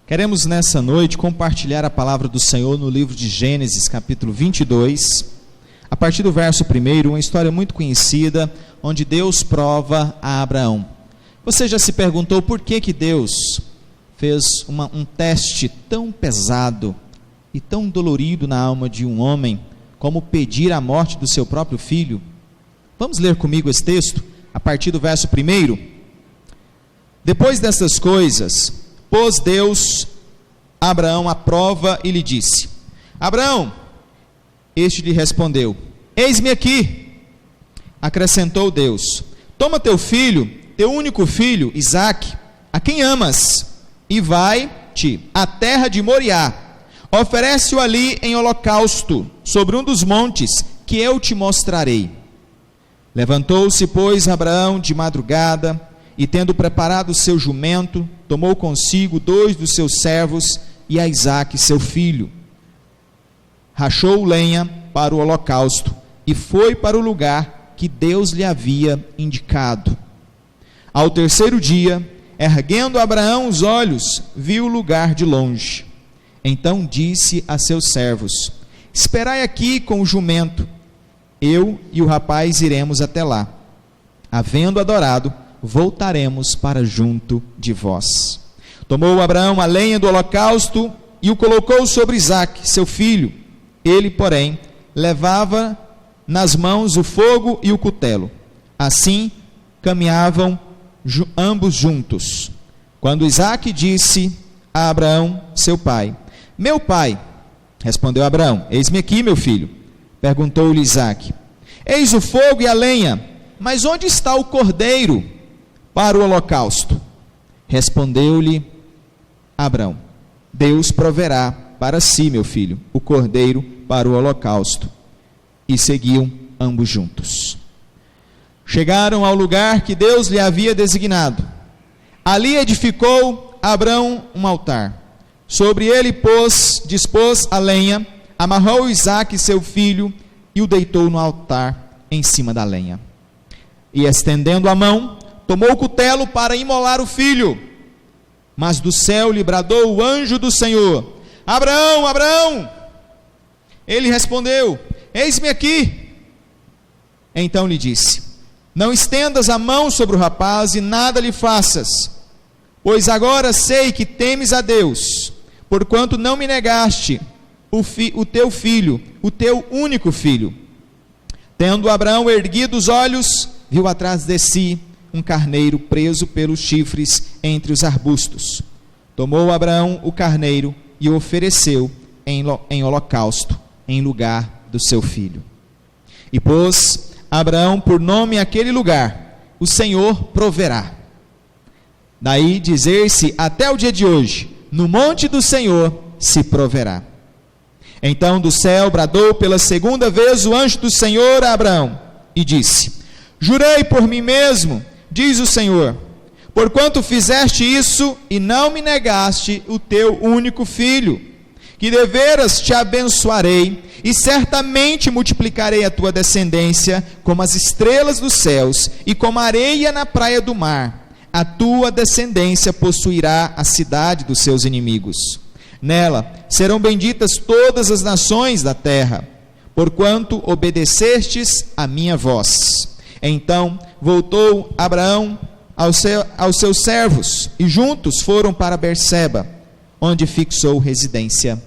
Queremos nessa noite compartilhar a palavra do Senhor no livro de Gênesis, capítulo 22, a partir do verso 1, uma história muito conhecida, onde Deus prova a Abraão. Você já se perguntou por que Deus fez um teste tão pesado e tão dolorido na alma de um homem, como pedir a morte do seu próprio filho? Vamos ler comigo esse texto, a partir do verso 1. Depois dessas coisas, pôs Deus Abraão à prova e lhe disse: Abraão, este lhe respondeu: eis-me aqui. Acrescentou Deus: toma teu filho, teu único filho, Isaque, a quem amas, e vai-te à terra de Moriá, oferece-o ali em holocausto, sobre um dos montes que eu te mostrarei. Levantou-se, pois, Abraão de madrugada, e tendo preparado o seu jumento, tomou consigo 2 dos seus servos e a Isaque seu filho. Rachou lenha para o holocausto e foi para o lugar que Deus lhe havia indicado. Ao terceiro dia, erguendo Abraão os olhos, viu o lugar de longe. Então disse a seus servos: esperai aqui com o jumento, eu e o rapaz iremos até lá. Havendo adorado, voltaremos para junto de vós. Tomou Abraão a lenha do holocausto e o colocou sobre Isaque, seu filho. Ele, porém, levava nas mãos o fogo e o cutelo. Assim caminhavam ambos juntos. Quando Isaque disse a Abraão, seu pai: meu pai. Respondeu Abraão: eis-me aqui, meu filho. Perguntou-lhe Isaque: eis o fogo e a lenha, mas onde está o cordeiro para o holocausto? Respondeu-lhe Abraão: Deus proverá para si, meu filho, o cordeiro para o holocausto. E seguiam ambos juntos. Chegaram ao lugar que Deus lhe havia designado. Ali edificou Abraão um altar. Sobre ele dispôs a lenha, amarrou Isaque, seu filho, e o deitou no altar em cima da lenha. E estendendo a mão, tomou o cutelo para imolar o filho. Mas do céu lhe bradou o anjo do Senhor: Abraão, Abraão! Ele respondeu: eis-me aqui. Então lhe disse: não estendas a mão sobre o rapaz e nada lhe faças, pois agora sei que temes a Deus, porquanto não me negaste o teu filho, o teu único filho. Tendo Abraão erguido os olhos, viu atrás de si um carneiro preso pelos chifres entre os arbustos. Tomou Abraão o carneiro e o ofereceu em holocausto, em lugar do seu filho. E pôs Abraão por nome aquele lugar: o Senhor proverá. Daí dizer-se até o dia de hoje: no monte do Senhor se proverá. Então do céu bradou pela segunda vez o anjo do Senhor a Abraão e disse: jurei por mim mesmo, diz o Senhor, porquanto fizeste isso e não me negaste o teu único filho, que deveras te abençoarei e certamente multiplicarei a tua descendência como as estrelas dos céus e como a areia na praia do mar. A tua descendência possuirá a cidade dos seus inimigos. Nela serão benditas todas as nações da terra, porquanto obedecestes a minha voz. Então voltou Abraão aos seus servos, e juntos foram para Berseba, onde fixou residência.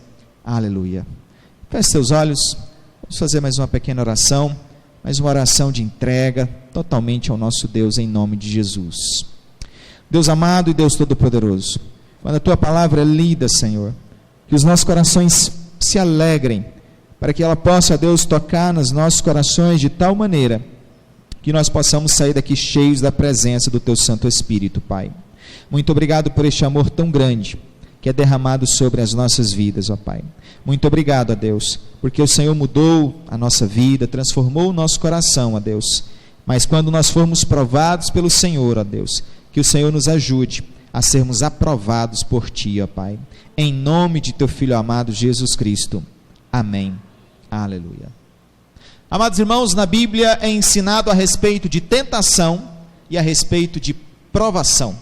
Aleluia. Feche seus olhos, vamos fazer mais uma pequena oração, mais uma oração de entrega, totalmente ao nosso Deus, em nome de Jesus. Deus amado e Deus todo-poderoso, quando a tua palavra é lida, Senhor, que os nossos corações se alegrem, para que ela possa, Deus, tocar nos nossos corações de tal maneira que nós possamos sair daqui cheios da presença do teu Santo Espírito, Pai. Muito obrigado por este amor tão grande que é derramado sobre as nossas vidas, ó Pai. Muito obrigado, ó Deus, porque o Senhor mudou a nossa vida, transformou o nosso coração, ó Deus. Mas quando nós formos provados pelo Senhor, ó Deus, que o Senhor nos ajude a sermos aprovados por Ti, ó Pai. Em nome de Teu Filho amado Jesus Cristo. Amém. Aleluia. Amados irmãos, na Bíblia é ensinado a respeito de tentação e a respeito de provação.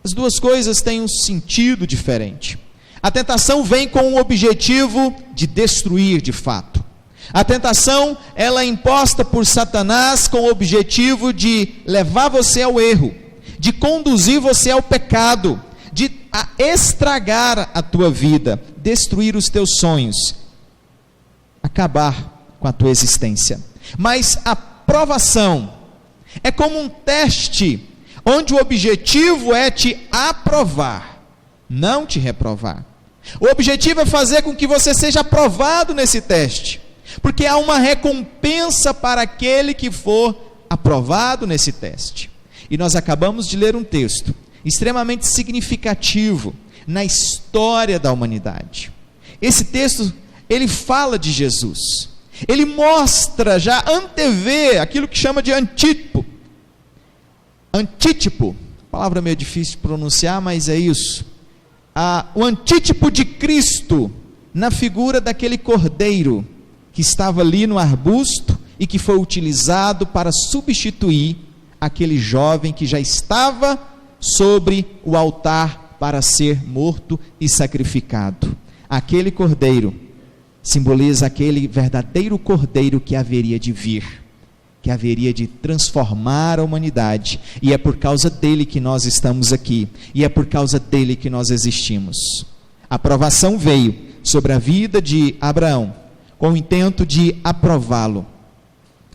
As duas coisas têm um sentido diferente. A tentação vem com o objetivo de destruir de fato. A tentação, ela é imposta por Satanás com o objetivo de levar você ao erro, de conduzir você ao pecado, de estragar a tua vida, destruir os teus sonhos, acabar com a tua existência. Mas a provação é como um teste, onde o objetivo é te aprovar, não te reprovar. O objetivo é fazer com que você seja aprovado nesse teste, porque há uma recompensa para aquele que for aprovado nesse teste. E nós acabamos de ler um texto extremamente significativo na história da humanidade. Esse texto, ele fala de Jesus, ele mostra, já antevê aquilo que chama de antítipo, palavra meio difícil de pronunciar, mas é isso, o antítipo de Cristo, na figura daquele cordeiro, que estava ali no arbusto, e que foi utilizado para substituir aquele jovem que já estava sobre o altar para ser morto e sacrificado. Aquele cordeiro simboliza aquele verdadeiro cordeiro que haveria de vir, que haveria de transformar a humanidade, e é por causa dele que nós estamos aqui, e é por causa dele que nós existimos. A provação veio sobre a vida de Abraão, com o intento de aprová-lo,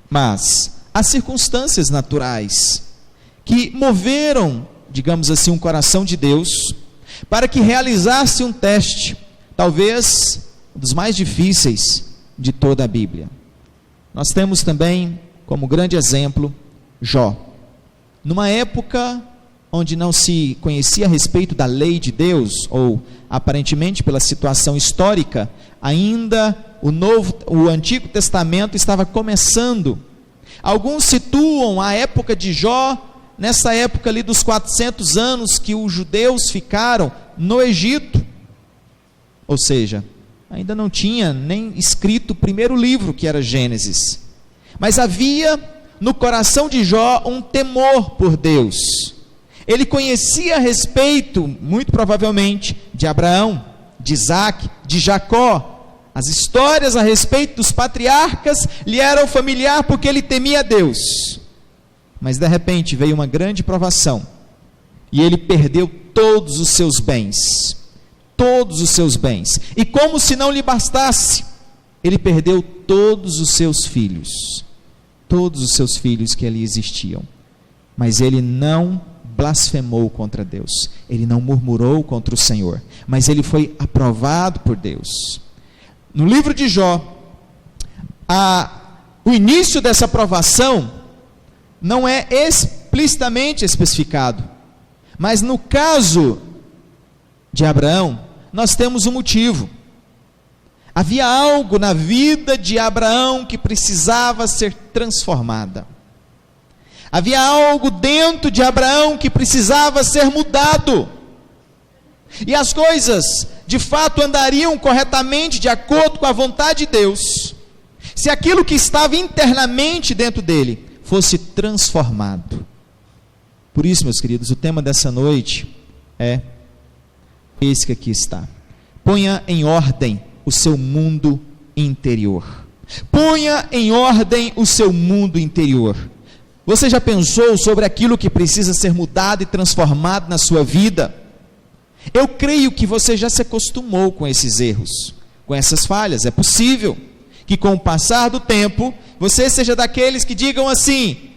mas há circunstâncias naturais que moveram, digamos assim, um coração de Deus, para que realizasse um teste, talvez um dos mais difíceis de toda a Bíblia. Nós temos também, como grande exemplo, Jó. Numa época onde não se conhecia a respeito da lei de Deus, ou aparentemente pela situação histórica, ainda o Antigo Testamento estava começando. Alguns situam a época de Jó nessa época ali dos 400 anos que os judeus ficaram no Egito, ou seja, ainda não tinha nem escrito o primeiro livro, que era Gênesis, mas havia no coração de Jó um temor por Deus. Ele conhecia a respeito, muito provavelmente, de Abraão, de Isaac, de Jacó. As histórias a respeito dos patriarcas lhe eram familiar porque ele temia Deus. Mas de repente veio uma grande provação, e ele perdeu todos os seus bens, e como se não lhe bastasse, ele perdeu todos os seus filhos que ali existiam. Mas ele não blasfemou contra Deus, ele não murmurou contra o Senhor, mas ele foi aprovado por Deus. No livro de Jó, o início dessa aprovação não é explicitamente especificado, mas no caso de Abraão, nós temos um motivo. Havia algo na vida de Abraão que precisava ser transformada. Havia algo dentro de Abraão que precisava ser mudado. E as coisas, de fato, andariam corretamente de acordo com a vontade de Deus, se aquilo que estava internamente dentro dele fosse transformado. Por isso, meus queridos, o tema dessa noite é esse que aqui está. Ponha em ordem o seu mundo interior. Ponha em ordem o seu mundo interior. Você já pensou sobre aquilo que precisa ser mudado e transformado na sua vida? Eu creio que você já se acostumou com esses erros, com essas falhas. É possível que com o passar do tempo, você seja daqueles que digam assim: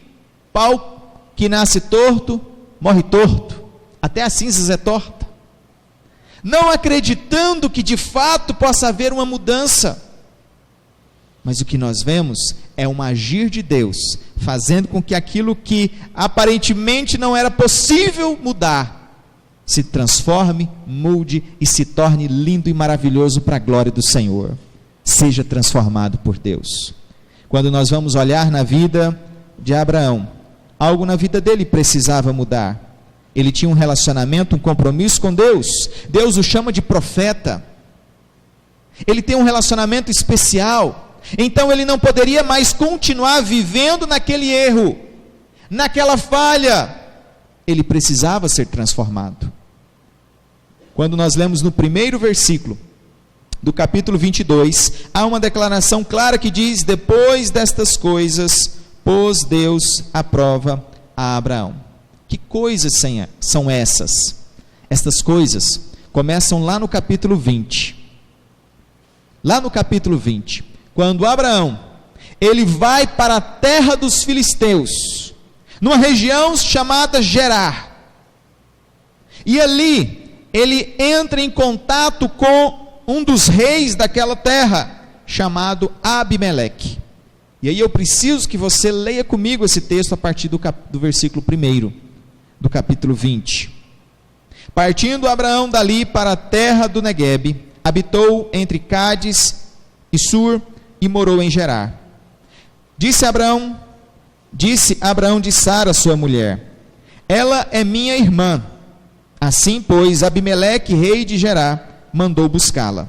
pau que nasce torto, morre torto, até a cinzas é torta. Não acreditando que de fato possa haver uma mudança. Mas o que nós vemos é um agir de Deus, fazendo com que aquilo que aparentemente não era possível mudar, se transforme, mude e se torne lindo e maravilhoso para a glória do Senhor. Seja transformado por Deus. Quando nós vamos olhar na vida de Abraão, algo na vida dele precisava mudar. Ele tinha um relacionamento, um compromisso com Deus. Deus o chama de profeta. Ele tem um relacionamento especial. Então ele não poderia mais continuar vivendo naquele erro, naquela falha. ele precisava ser transformado. Quando nós lemos no primeiro versículo do capítulo 22, há uma declaração clara que diz: depois destas coisas, pôs Deus à prova a Abraão. Que coisas são essas? Estas coisas começam lá no capítulo 20. Lá no capítulo 20, quando Abraão, ele vai para a terra dos filisteus, numa região chamada Gerar, e ali ele entra em contato com um dos reis daquela terra, chamado Abimeleque. E aí eu preciso que você leia comigo esse texto a partir do versículo 1 do capítulo 20. Partindo Abraão dali para a terra do Neguebe, habitou entre Cádiz e Sur e morou em Gerar. Disse Abraão de Sara, sua mulher: ela é minha irmã. Assim, pois, Abimeleque, rei de Gerar, mandou buscá-la.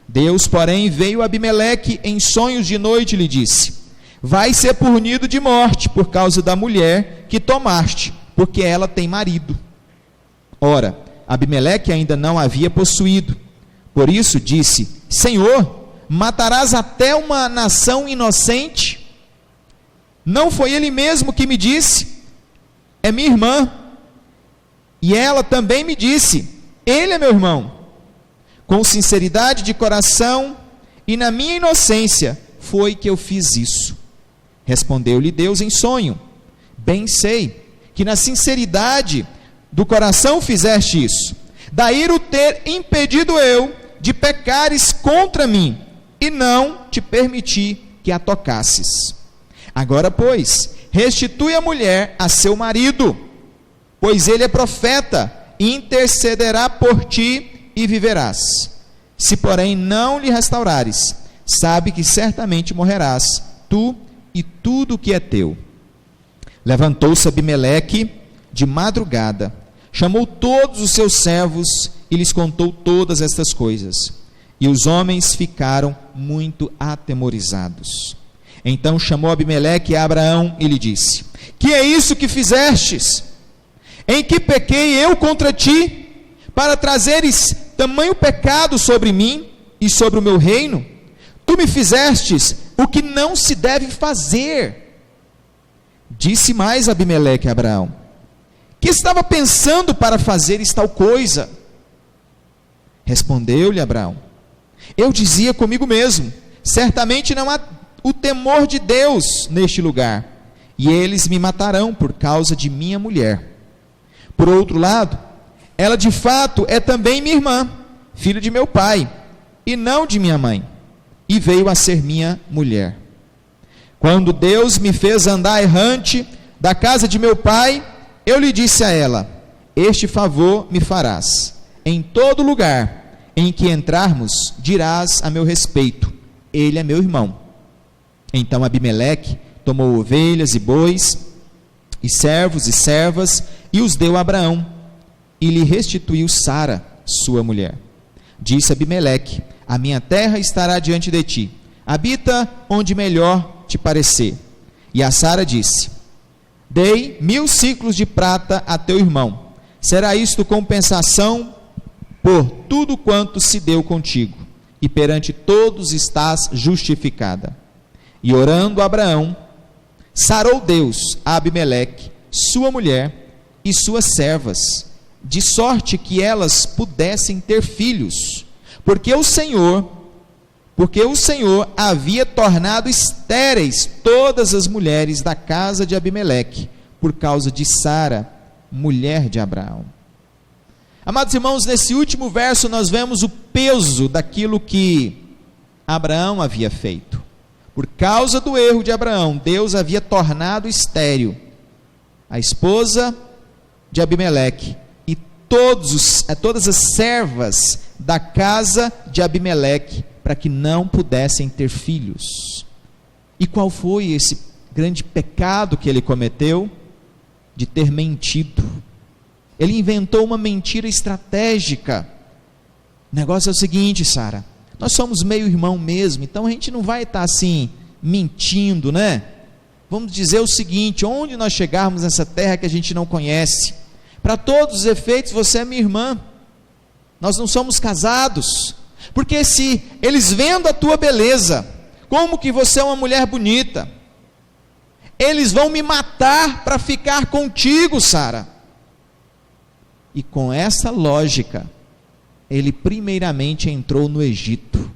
Deus, porém, veio a Abimeleque em sonhos de noite e lhe disse: vai ser punido de morte por causa da mulher que tomaste, porque ela tem marido. Ora, Abimeleque ainda não havia possuído. Por isso disse: Senhor, matarás até uma nação inocente? Não foi ele mesmo que me disse: é minha irmã. E ela também me disse: ele é meu irmão. Com sinceridade de coração e na minha inocência foi que eu fiz isso. Respondeu-lhe Deus em sonho: bem sei que na sinceridade do coração fizeste isso. Daí o ter impedido eu de pecares contra mim, e não te permiti que a tocasses. Agora, pois, restitui a mulher a seu marido, pois ele é profeta, e intercederá por ti e viverás. Se, porém, não lhe restaurares, sabe que certamente morrerás, tu e tudo o que é teu. Levantou-se Abimeleque de madrugada, chamou todos os seus servos e lhes contou todas estas coisas. E os homens ficaram muito atemorizados. Então chamou Abimeleque a Abraão e lhe disse: que é isso que fizestes? Em que pequei eu contra ti, para trazeres tamanho pecado sobre mim e sobre o meu reino? Tu me fizestes o que não se deve fazer. Disse mais Abimeleque a Abraão: que estava pensando para fazeres tal coisa? Respondeu-lhe Abraão: eu dizia comigo mesmo: certamente não há o temor de Deus neste lugar, e eles me matarão por causa de minha mulher. Por outro lado, ela de fato é também minha irmã, filha de meu pai, e não de minha mãe, e veio a ser minha mulher. Quando Deus me fez andar errante da casa de meu pai, eu lhe disse a ela: este favor me farás. Em todo lugar em que entrarmos, dirás a meu respeito: ele é meu irmão. Então Abimeleque tomou ovelhas e bois, e servos e servas, e os deu a Abraão, e lhe restituiu Sara, sua mulher. Disse Abimeleque: a minha terra estará diante de ti, habita onde melhor te parecer. E a Sara disse: dei 1000 siclos de prata a teu irmão, será isto compensação por tudo quanto se deu contigo, e perante todos estás justificada. E orando Abraão, sarou Deus a Abimeleque, sua mulher e suas servas, de sorte que elas pudessem ter filhos, porque o Senhor havia tornado estéreis todas as mulheres da casa de Abimeleque, por causa de Sara, mulher de Abraão. Amados irmãos, nesse último verso nós vemos o peso daquilo que Abraão havia feito. Por causa do erro de Abraão, Deus havia tornado estéril a esposa de Abimeleque e todas as servas da casa de Abimeleque, para que não pudessem ter filhos. E qual foi esse grande pecado que ele cometeu? De ter mentido. Ele inventou uma mentira estratégica. O negócio é o seguinte, Sara: nós somos meio irmão mesmo, então a gente não vai estar assim, mentindo, né? Vamos dizer o seguinte: onde nós chegarmos nessa terra que a gente não conhece, para todos os efeitos você é minha irmã, nós não somos casados, porque se eles vendo a tua beleza, como que você é uma mulher bonita, eles vão me matar para ficar contigo, Sara. E com essa lógica, ele primeiramente entrou no Egito,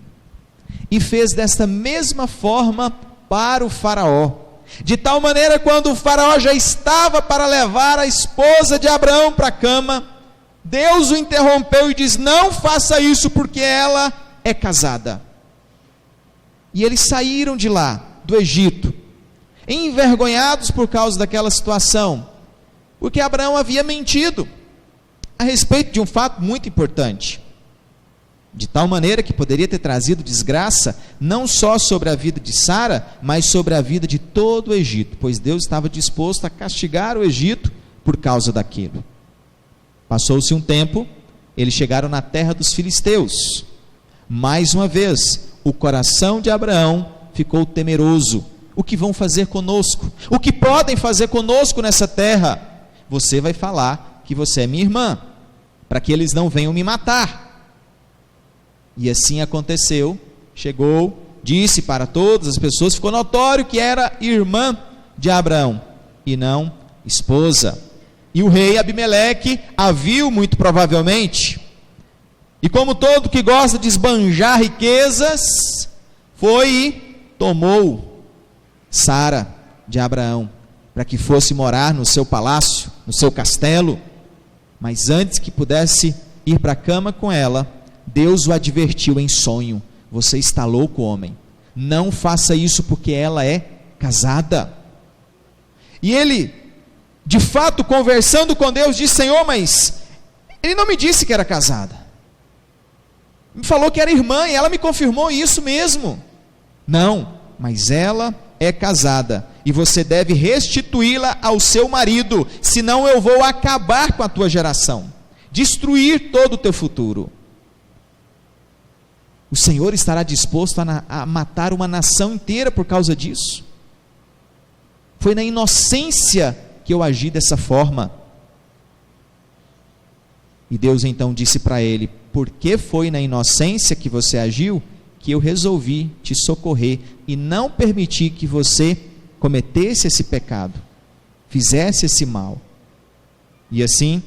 e fez desta mesma forma para o faraó, de tal maneira quando o faraó já estava para levar a esposa de Abraão para a cama, Deus o interrompeu e diz: não faça isso, porque ela é casada. E eles saíram de lá, do Egito, envergonhados por causa daquela situação, porque Abraão havia mentido a respeito de um fato muito importante, de tal maneira que poderia ter trazido desgraça, não só sobre a vida de Sara, mas sobre a vida de todo o Egito, pois Deus estava disposto a castigar o Egito por causa daquilo. Passou-se um tempo, eles chegaram na terra dos filisteus, mais uma vez, o coração de Abraão ficou temeroso. O que vão fazer conosco? O que podem fazer conosco nessa terra? Você vai falar que você é minha irmã, para que eles não venham me matar. E assim aconteceu, chegou, disse para todas as pessoas, ficou notório que era irmã de Abraão, e não esposa. E o rei Abimeleque a viu muito provavelmente, e como todo que gosta de esbanjar riquezas, foi e tomou Sara de Abraão, para que fosse morar no seu palácio, no seu castelo. Mas antes que pudesse ir para a cama com ela, Deus o advertiu em sonho: você está louco, homem, não faça isso, porque ela é casada. E ele, de fato, conversando com Deus, disse: Senhor, mas ele não me disse que era casada, me falou que era irmã, e ela me confirmou isso mesmo. Não, mas ela é casada, e você deve restituí-la ao seu marido, senão eu vou acabar com a tua geração, destruir todo o teu futuro. O Senhor estará disposto a matar uma nação inteira por causa disso? Foi na inocência que eu agi dessa forma. E Deus então disse para ele: porque foi na inocência que você agiu, que eu resolvi te socorrer, e não permitir que você cometesse esse pecado, fizesse esse mal. E assim,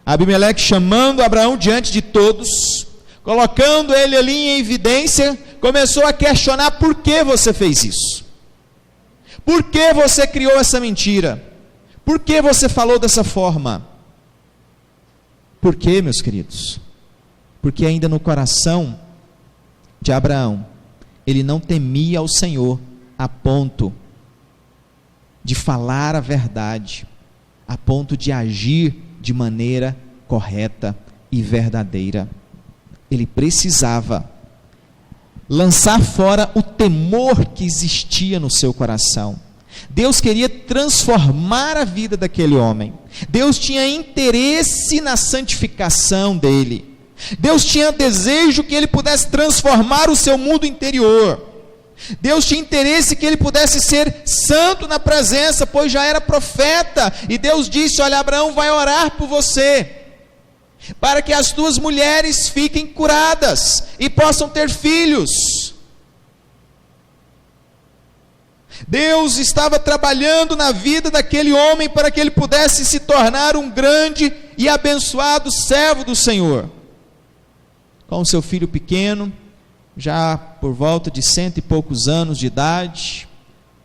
Abimeleque, chamando Abraão diante de todos, colocando ele ali em evidência, começou a questionar: por que você fez isso? Por que você criou essa mentira? Por que você falou dessa forma? Por quê, meus queridos? Porque ainda no coração de Abraão, ele não temia ao Senhor a ponto de falar a verdade, a ponto de agir de maneira correta e verdadeira. Ele precisava lançar fora o temor que existia no seu coração. Deus queria transformar a vida daquele homem. Deus tinha interesse na santificação dele. Deus tinha desejo que ele pudesse transformar o seu mundo interior. Deus tinha interesse que ele pudesse ser santo na presença, pois já era profeta. E Deus disse: olha, Abraão vai orar por você, para que as tuas mulheres fiquem curadas e possam ter filhos. Deus estava trabalhando na vida daquele homem para que ele pudesse se tornar um grande e abençoado servo do Senhor. Com o seu filho pequeno, já por volta de 100 e poucos anos de idade,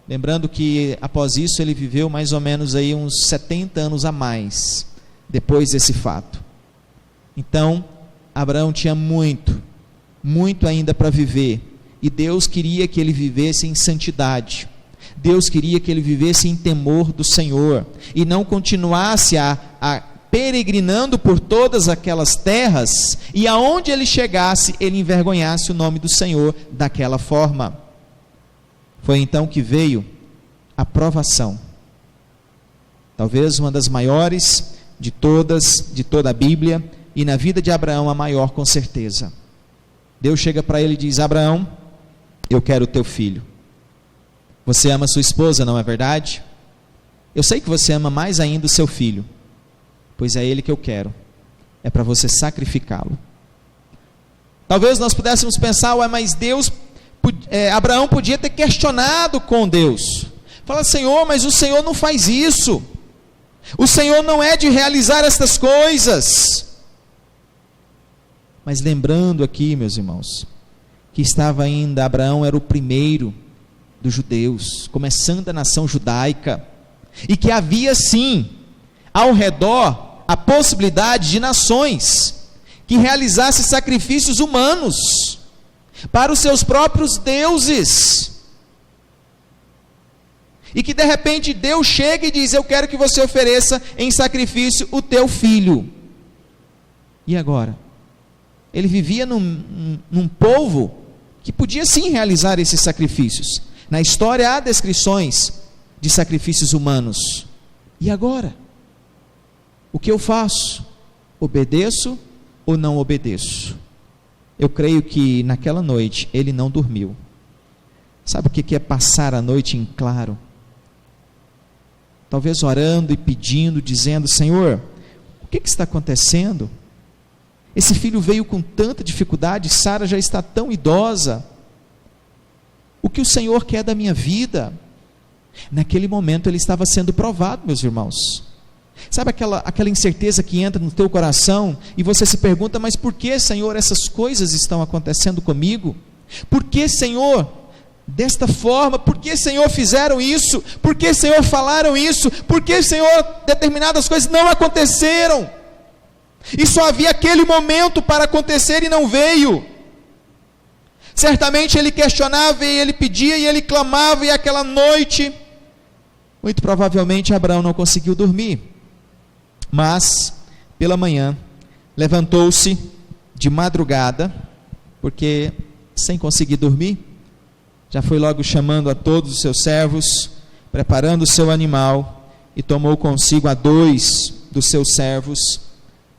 lembrando que após isso ele viveu mais ou menos aí uns 70 anos a mais, depois desse fato. Então, Abraão tinha muito ainda para viver, e Deus queria que ele vivesse em santidade. Deus queria que ele vivesse em temor do Senhor, e não continuasse a peregrinando por todas aquelas terras, e aonde ele chegasse, ele envergonhasse o nome do Senhor daquela forma. Foi então que veio a provação, talvez uma das maiores de toda a Bíblia, e na vida de Abraão a maior com certeza. Deus chega para ele e diz: Abraão, eu quero o teu filho. Você ama sua esposa, não é verdade? Eu sei que você ama mais ainda o seu filho, pois é ele que eu quero, é para você sacrificá-lo. Talvez nós pudéssemos pensar, mas Abraão podia ter questionado com Deus, fala, Senhor, mas o Senhor não faz isso, o Senhor não é de realizar estas coisas. Mas lembrando aqui, meus irmãos, que estava ainda, Abraão era o primeiro dos judeus, começando a nação judaica, e que havia sim, ao redor, a possibilidade de nações que realizassem sacrifícios humanos para os seus próprios deuses, e que de repente Deus chega e diz, eu quero que você ofereça em sacrifício o teu filho. E agora? Ele vivia num povo que podia sim realizar esses sacrifícios. Na história há descrições de sacrifícios humanos. E agora? O que eu faço? Obedeço ou não obedeço? Eu creio que naquela noite ele não dormiu. Sabe o que é passar a noite em claro? Talvez orando e pedindo, dizendo, Senhor, o que está acontecendo? Esse filho veio com tanta dificuldade, Sara já está tão idosa. O que o Senhor quer da minha vida? Naquele momento ele estava sendo provado, meus irmãos. Sabe aquela incerteza que entra no teu coração e você se pergunta, mas por que, Senhor, essas coisas estão acontecendo comigo? Por que, Senhor, desta forma? Por que, Senhor, fizeram isso? Por que, Senhor, falaram isso? Por que, Senhor, determinadas coisas não aconteceram? E só havia aquele momento para acontecer e não veio. Certamente ele questionava e ele pedia e ele clamava, e aquela noite, muito provavelmente Abraão não conseguiu dormir. Mas, pela manhã, levantou-se de madrugada, porque sem conseguir dormir, já foi logo chamando a todos os seus servos, preparando o seu animal, e tomou consigo a 2 dos seus servos,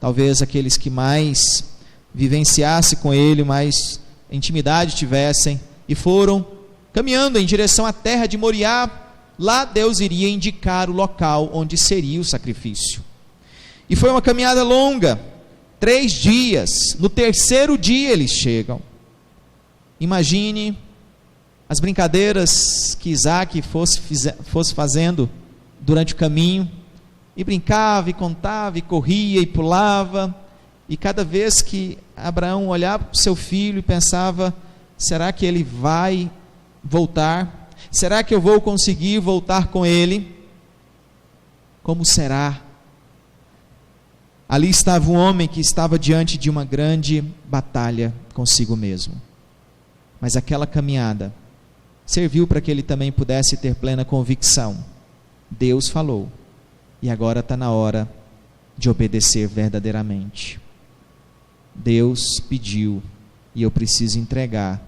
talvez aqueles que mais vivenciassem com ele, mais intimidade tivessem, e foram caminhando em direção à terra de Moriá. Lá Deus iria indicar o local onde seria o sacrifício. E foi uma caminhada longa, 3 dias. No 3º dia eles chegam. Imagine as brincadeiras que Isaac fosse fazendo durante o caminho, e brincava, e contava, e corria, e pulava, e cada vez que Abraão olhava para o seu filho e pensava, será que ele vai voltar? Será que eu vou conseguir voltar com ele? Como será? Ali estava um homem que estava diante de uma grande batalha consigo mesmo, mas aquela caminhada serviu para que ele também pudesse ter plena convicção. Deus falou, e agora está na hora de obedecer verdadeiramente. Deus pediu, e eu preciso entregar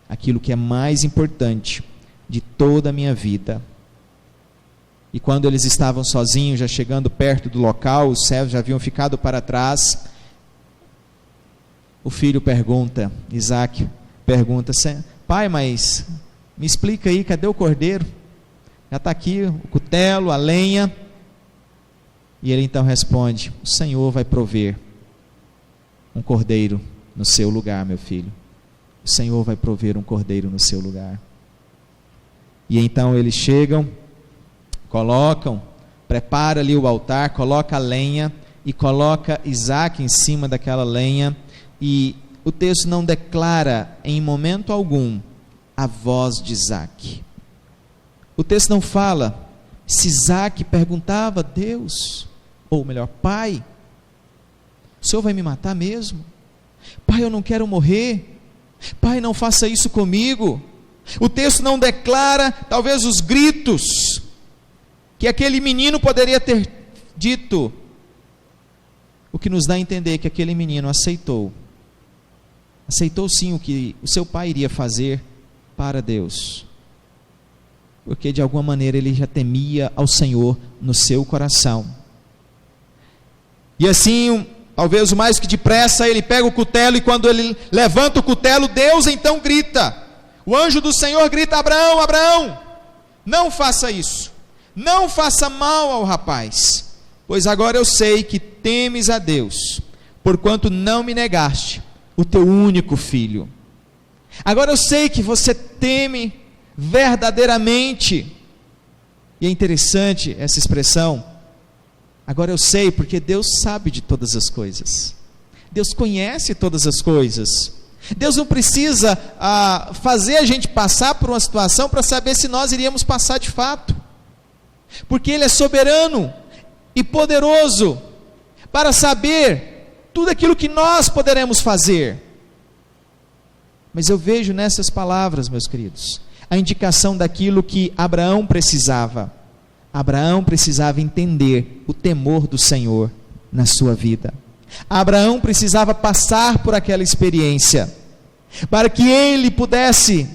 aquilo que é mais importante de toda a minha vida. E quando eles estavam sozinhos, já chegando perto do local, os servos já haviam ficado para trás, o filho pergunta, Isaac pergunta, pai, mas me explica aí, cadê o cordeiro? Já está aqui o cutelo, a lenha. E ele então responde, o Senhor vai prover um cordeiro no seu lugar, meu filho. O Senhor vai prover um cordeiro no seu lugar. E então eles chegam, colocam, prepara ali o altar, coloca a lenha e coloca Isaac em cima daquela lenha, e o texto não declara em momento algum a voz de Isaac. O texto não fala se Isaac perguntava a Deus, ou melhor, pai, o Senhor vai me matar mesmo? Pai, eu não quero morrer. Pai, não faça isso comigo. O texto não declara, talvez, os gritos que aquele menino poderia ter dito, o que nos dá a entender que aquele menino aceitou sim o que o seu pai iria fazer para Deus, porque de alguma maneira ele já temia ao Senhor no seu coração. E assim, talvez o mais que depressa, ele pega o cutelo, e quando ele levanta o cutelo, Deus então grita, o anjo do Senhor grita, Abraão, Abraão, não faça isso, não faça mal ao rapaz, Pois agora eu sei que temes a Deus, porquanto não me negaste o teu único filho. Agora eu sei que você teme verdadeiramente. E é interessante essa expressão. Agora eu sei, porque Deus sabe de todas as coisas. Deus conhece todas as coisas. Deus não precisa fazer a gente passar por uma situação para saber se nós iríamos passar de fato. Porque Ele é soberano e poderoso para saber tudo aquilo que nós poderemos fazer. Mas eu vejo nessas palavras, meus queridos, a indicação daquilo que Abraão precisava. Abraão precisava entender o temor do Senhor na sua vida. Abraão precisava passar por aquela experiência, para que ele pudesse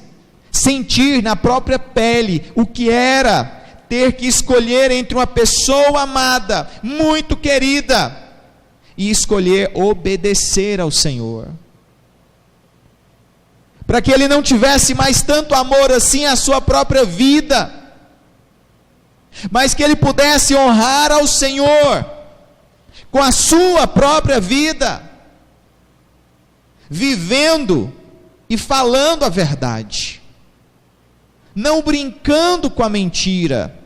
sentir na própria pele o que era ter que escolher entre uma pessoa amada, muito querida, e escolher obedecer ao Senhor. Para que ele não tivesse mais tanto amor assim à sua própria vida, mas que ele pudesse honrar ao Senhor com a sua própria vida, vivendo e falando a verdade, não brincando com a mentira,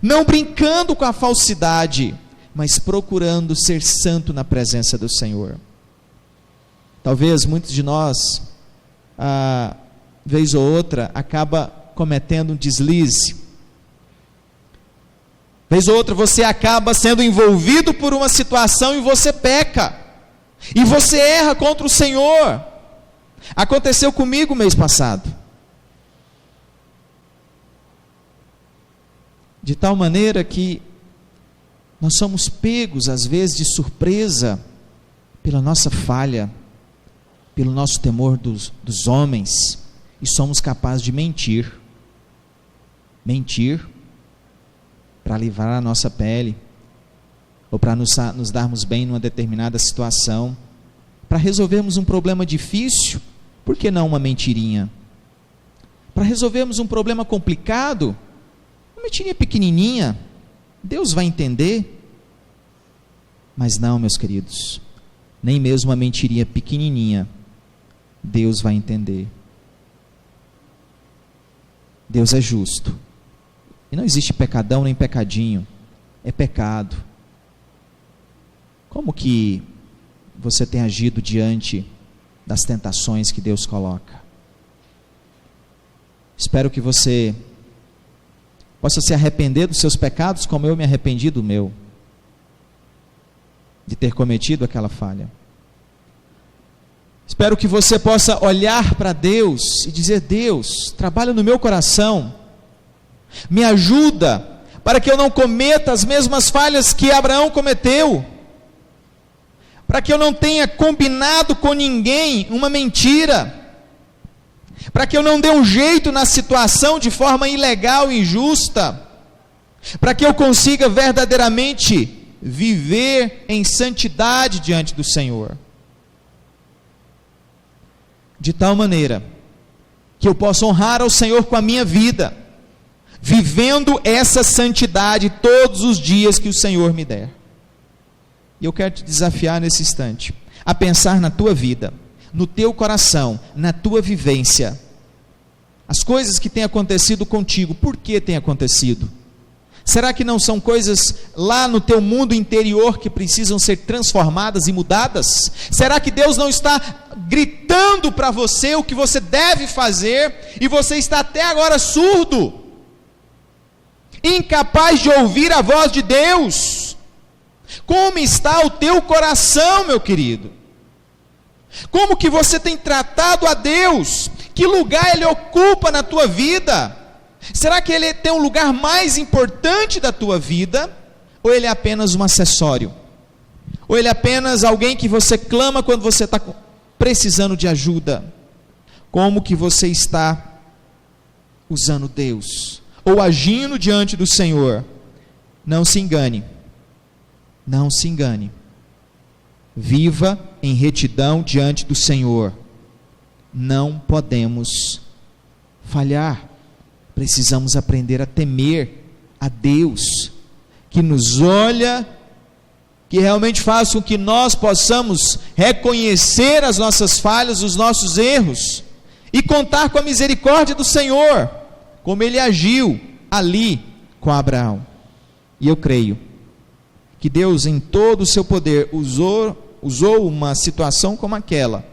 não brincando com a falsidade, mas procurando ser santo na presença do Senhor. Talvez muitos de nós, vez ou outra, acaba cometendo um deslize. Vez ou outra você acaba sendo envolvido por uma situação e você peca, e você erra contra o Senhor. Aconteceu comigo mês passado, de tal maneira que nós somos pegos às vezes de surpresa pela nossa falha, pelo nosso temor dos homens, e somos capazes de mentir para livrar a nossa pele, ou para nos darmos bem numa determinada situação, para resolvermos um problema difícil. Por que não uma mentirinha? Para resolvermos um problema complicado, uma mentirinha pequenininha, Deus vai entender. Mas não, meus queridos, nem mesmo uma mentirinha pequenininha Deus vai entender. Deus é justo, e não existe pecadão nem pecadinho, é pecado. Como que você tem agido diante das tentações que Deus coloca? Espero que você possa se arrepender dos seus pecados, como eu me arrependi do meu, de ter cometido aquela falha. Espero que você possa olhar para Deus e dizer: Deus, trabalha no meu coração, me ajuda para que eu não cometa as mesmas falhas que Abraão cometeu, para que eu não tenha combinado com ninguém uma mentira, para que eu não dê um jeito na situação de forma ilegal e injusta, para que eu consiga verdadeiramente viver em santidade diante do Senhor, de tal maneira que eu possa honrar ao Senhor com a minha vida, vivendo essa santidade todos os dias que o Senhor me der. E eu quero te desafiar nesse instante a pensar na tua vida, no teu coração, na tua vivência, as coisas que têm acontecido contigo. Por que têm acontecido? Será que não são coisas lá no teu mundo interior que precisam ser transformadas e mudadas? Será que Deus não está gritando para você o que você deve fazer, e você está até agora surdo, incapaz de ouvir a voz de Deus? Como está o teu coração, meu querido? Como que você tem tratado a Deus? Que lugar Ele ocupa na tua vida? Será que Ele tem um lugar mais importante da tua vida? Ou Ele é apenas um acessório? Ou Ele é apenas alguém que você clama quando você está precisando de ajuda? Como que você está usando Deus? Ou agindo diante do Senhor? Não se engane. Não se engane. Viva em retidão diante do Senhor. Não podemos falhar. Precisamos aprender a temer a Deus, que nos olha que realmente faz com que nós possamos reconhecer as nossas falhas, os nossos erros, e contar com a misericórdia do Senhor, como Ele agiu ali com Abraão. E eu creio que Deus, em todo o seu poder, usou uma situação como aquela,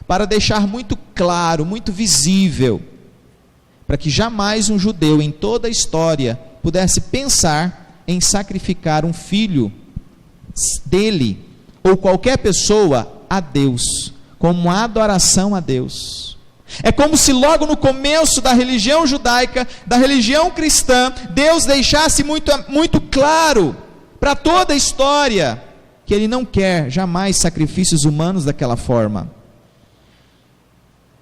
para deixar muito claro, muito visível, para que jamais um judeu em toda a história pudesse pensar em sacrificar um filho dele, ou qualquer pessoa, a Deus, como uma adoração a Deus. É como se logo no começo da religião judaica, da religião cristã, Deus deixasse muito claro para toda a história que Ele não quer jamais sacrifícios humanos daquela forma,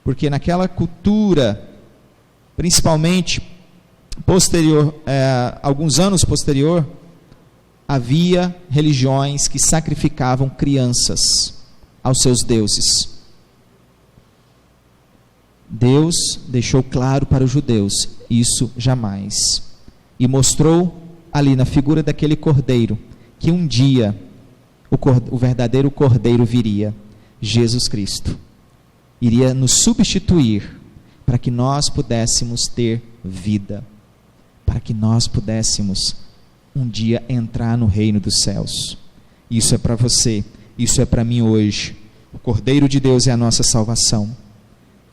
porque naquela cultura, principalmente posterior, alguns anos posterior, havia religiões que sacrificavam crianças aos seus deuses. Deus deixou claro para os judeus, isso jamais, e mostrou ali na figura daquele cordeiro, que um dia o verdadeiro cordeiro viria, Jesus Cristo, iria nos substituir, para que nós pudéssemos ter vida, para que nós pudéssemos um dia entrar no reino dos céus. Isso é para você, isso é para mim hoje. O Cordeiro de Deus é a nossa salvação.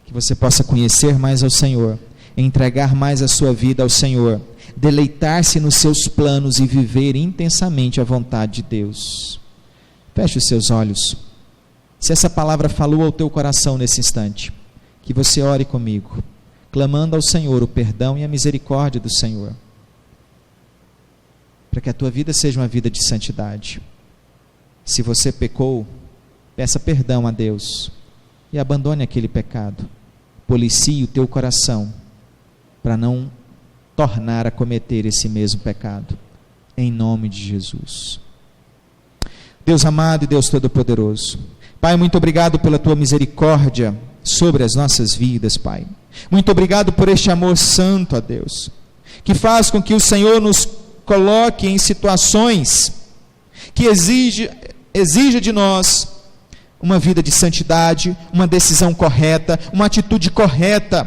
Que você possa conhecer mais ao Senhor, entregar mais a sua vida ao Senhor, deleitar-se nos seus planos e viver intensamente a vontade de Deus. Feche os seus olhos. Se essa palavra falou ao teu coração nesse instante, que você ore comigo, clamando ao Senhor o perdão e a misericórdia do Senhor, para que a tua vida seja uma vida de santidade. Se você pecou, peça perdão a Deus e abandone aquele pecado. Policie o teu coração para não tornar a cometer esse mesmo pecado, em nome de Jesus. Deus amado e Deus todo-poderoso, Pai, muito obrigado pela tua misericórdia sobre as nossas vidas, Pai. Muito obrigado por este amor santo a Deus, que faz com que o Senhor nos coloque em situações que exija de nós uma vida de santidade, uma decisão correta, uma atitude correta,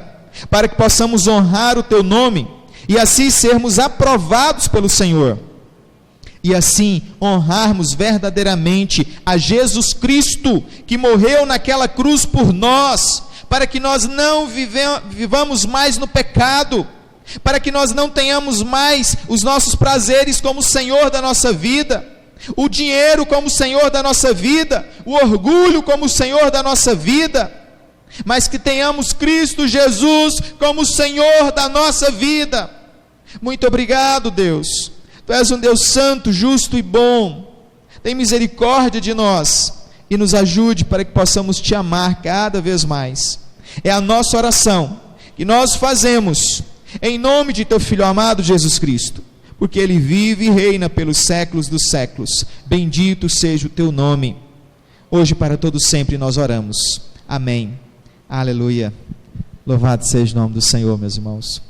para que possamos honrar o teu nome e assim sermos aprovados pelo Senhor, e assim honrarmos verdadeiramente a Jesus Cristo, que morreu naquela cruz por nós, para que nós não vivamos mais no pecado, para que nós não tenhamos mais os nossos prazeres como Senhor da nossa vida, o dinheiro como Senhor da nossa vida, o orgulho como Senhor da nossa vida, mas que tenhamos Cristo Jesus como Senhor da nossa vida. Muito obrigado, Deus. Tu és um Deus santo, justo e bom. Tem misericórdia de nós e nos ajude para que possamos te amar cada vez mais. É a nossa oração que nós fazemos em nome de teu Filho amado Jesus Cristo, porque Ele vive e reina pelos séculos dos séculos. Bendito seja o teu nome. Hoje para todos sempre nós oramos. Amém. Aleluia. Louvado seja o nome do Senhor, meus irmãos.